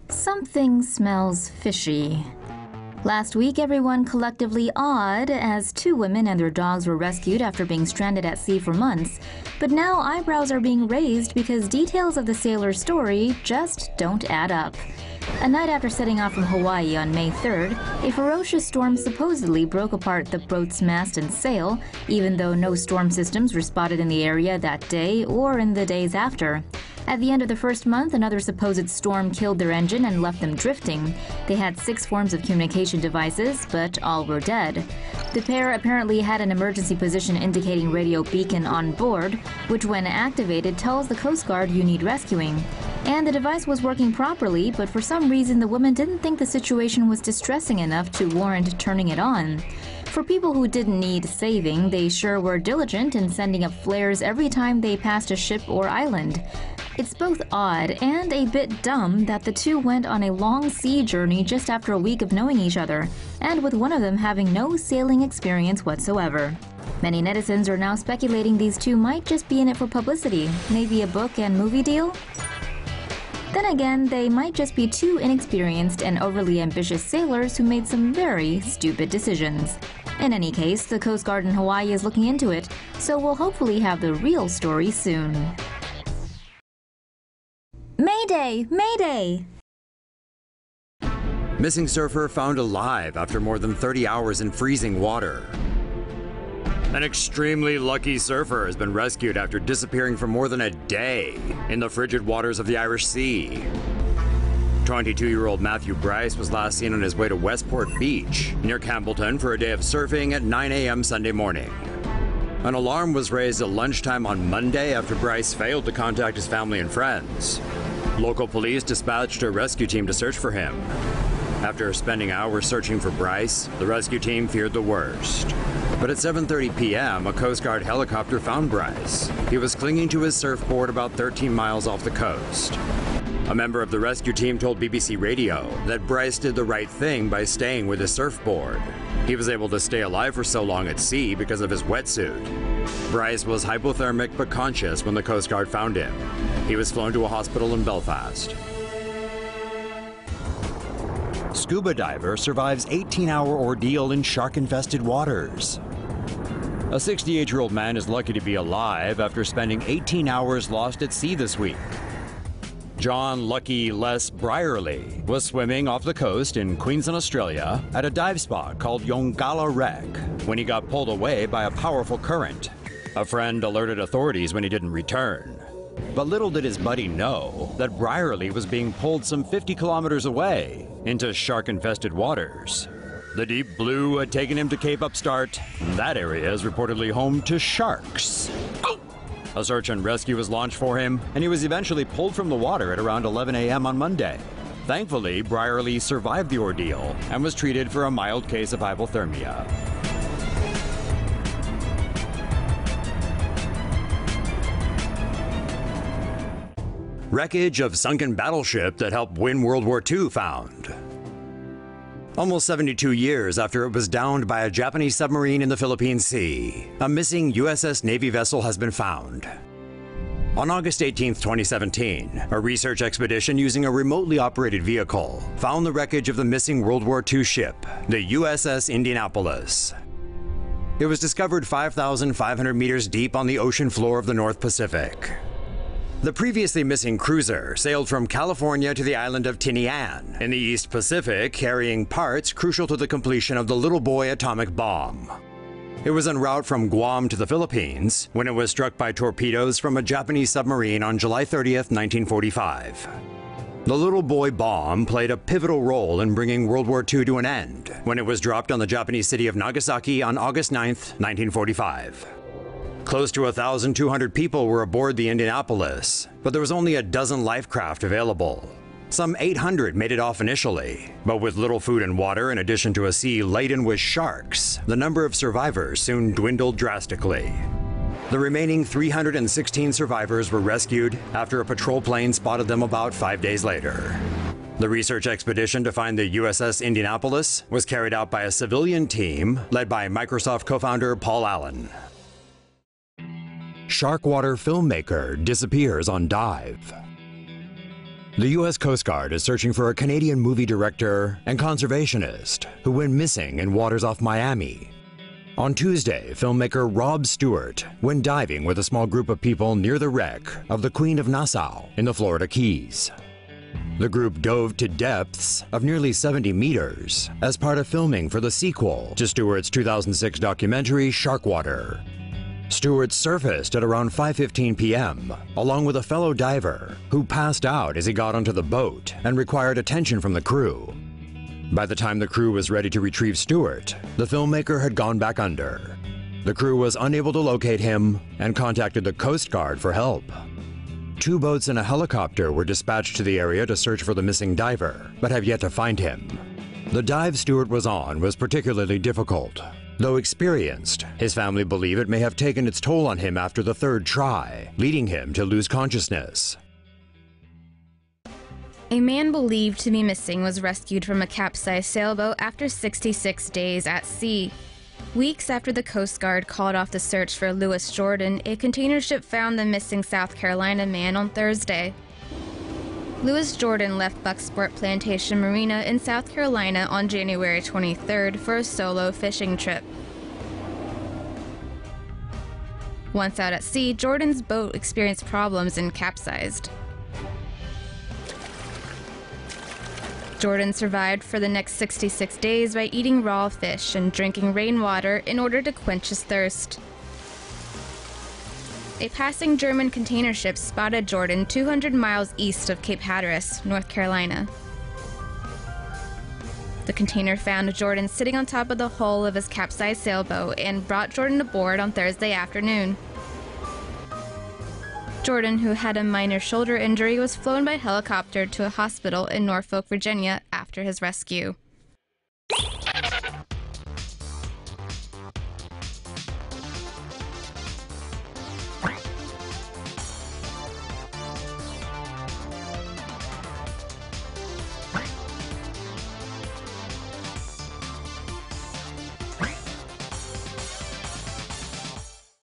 Something smells fishy. Last week, everyone collectively awed as two women and their dogs were rescued after being stranded at sea for months. But now eyebrows are being raised because details of the sailor's story just don't add up. A night after setting off from Hawaii on May 3rd, a ferocious storm supposedly broke apart the boat's mast and sail, even though no storm systems were spotted in the area that day or in the days after. At the end of the first month, another supposed storm killed their engine and left them drifting. They had 6 forms of communication devices, but all were dead. The pair apparently had an emergency position indicating radio beacon on board, which when activated tells the Coast Guard you need rescuing. And the device was working properly, but for some reason the woman didn't think the situation was distressing enough to warrant turning it on. For people who didn't need saving, they sure were diligent in sending up flares every time they passed a ship or island. It's both odd and a bit dumb that the two went on a long sea journey just after a week of knowing each other, and with one of them having no sailing experience whatsoever. Many netizens are now speculating these two might just be in it for publicity, maybe a book and movie deal? Then again, they might just be two inexperienced and overly ambitious sailors who made some very stupid decisions. In any case, the Coast Guard in Hawaii is looking into it, so we'll hopefully have the real story soon. Mayday! Mayday! Missing surfer found alive after more than 30 hours in freezing water. An extremely lucky surfer has been rescued after disappearing for more than a day in the frigid waters of the Irish Sea. 22-year-old Matthew Bryce was last seen on his way to Westport Beach near Campbellton for a day of surfing at 9 a.m. Sunday morning. An alarm was raised at lunchtime on Monday after Bryce failed to contact his family and friends. Local police dispatched a rescue team to search for him. After spending hours searching for Bryce, the rescue team feared the worst. But at 7:30 p.m., a Coast Guard helicopter found Bryce. He was clinging to his surfboard about 13 miles off the coast. A member of the rescue team told BBC Radio that Bryce did the right thing by staying with his surfboard. He was able to stay alive for so long at sea because of his wetsuit. Bryce was hypothermic but conscious when the Coast Guard found him. He was flown to a hospital in Belfast. Scuba diver survives 18-hour ordeal in shark-infested waters. A 68-year-old man is lucky to be alive after spending 18 hours lost at sea this week. John Lucky Les Brierley was swimming off the coast in Queensland, Australia at a dive spot called Yongala Wreck when he got pulled away by a powerful current. A friend alerted authorities when he didn't return. But little did his buddy know that Brierley was being pulled some 50 kilometers away into shark-infested waters. The deep blue had taken him to Cape Upstart. That area is reportedly home to sharks. A search and rescue was launched for him, and he was eventually pulled from the water at around 11 a.m. on Monday. Thankfully, Brierley survived the ordeal and was treated for a mild case of hypothermia. Wreckage of sunken battleship that helped win World War II found. Almost 72 years after it was downed by a Japanese submarine in the Philippine Sea, a missing USS Navy vessel has been found. On August 18, 2017, a research expedition using a remotely operated vehicle found the wreckage of the missing World War II ship, the USS Indianapolis. It was discovered 5,500 meters deep on the ocean floor of the North Pacific. The previously missing cruiser sailed from California to the island of Tinian in the East Pacific, carrying parts crucial to the completion of the Little Boy atomic bomb. It was en route from Guam to the Philippines when it was struck by torpedoes from a Japanese submarine on July 30th, 1945. The Little Boy bomb played a pivotal role in bringing World War II to an end when it was dropped on the Japanese city of Nagasaki on August 9th, 1945. Close to 1,200 people were aboard the Indianapolis, but there was only a dozen life craft available. Some 800 made it off initially, but with little food and water in addition to a sea laden with sharks, the number of survivors soon dwindled drastically. The remaining 316 survivors were rescued after a patrol plane spotted them about 5 days later. The research expedition to find the USS Indianapolis was carried out by a civilian team led by Microsoft co-founder Paul Allen. Sharkwater filmmaker disappears on dive. The U.S. Coast Guard is searching for a Canadian movie director and conservationist who went missing in waters off Miami. On Tuesday, filmmaker Rob Stewart went diving with a small group of people near the wreck of the Queen of Nassau in the Florida Keys. The group dove to depths of nearly 70 meters as part of filming for the sequel to Stewart's 2006 documentary Sharkwater. Stewart surfaced at around 5:15 p.m. along with a fellow diver who passed out as he got onto the boat and required attention from the crew. By the time the crew was ready to retrieve Stewart, the filmmaker had gone back under. The crew was unable to locate him and contacted the Coast Guard for help. 2 boats and a helicopter were dispatched to the area to search for the missing diver, but have yet to find him. The dive Stewart was on was particularly difficult. Though experienced, his family believe it may have taken its toll on him after the 3rd try, leading him to lose consciousness. A man believed to be missing was rescued from a capsized sailboat after 66 days at sea. Weeks after the Coast Guard called off the search for Louis Jordan, a container ship found the missing South Carolina man on Thursday. Louis Jordan left Bucksport Plantation Marina in South Carolina on January 23rd for a solo fishing trip. Once out at sea, Jordan's boat experienced problems and capsized. Jordan survived for the next 66 days by eating raw fish and drinking rainwater in order to quench his thirst. A passing German container ship spotted Jordan 200 miles east of Cape Hatteras, North Carolina. The container found Jordan sitting on top of the hull of his capsized sailboat and brought Jordan aboard on Thursday afternoon. Jordan, who had a minor shoulder injury, was flown by helicopter to a hospital in Norfolk, Virginia after his rescue.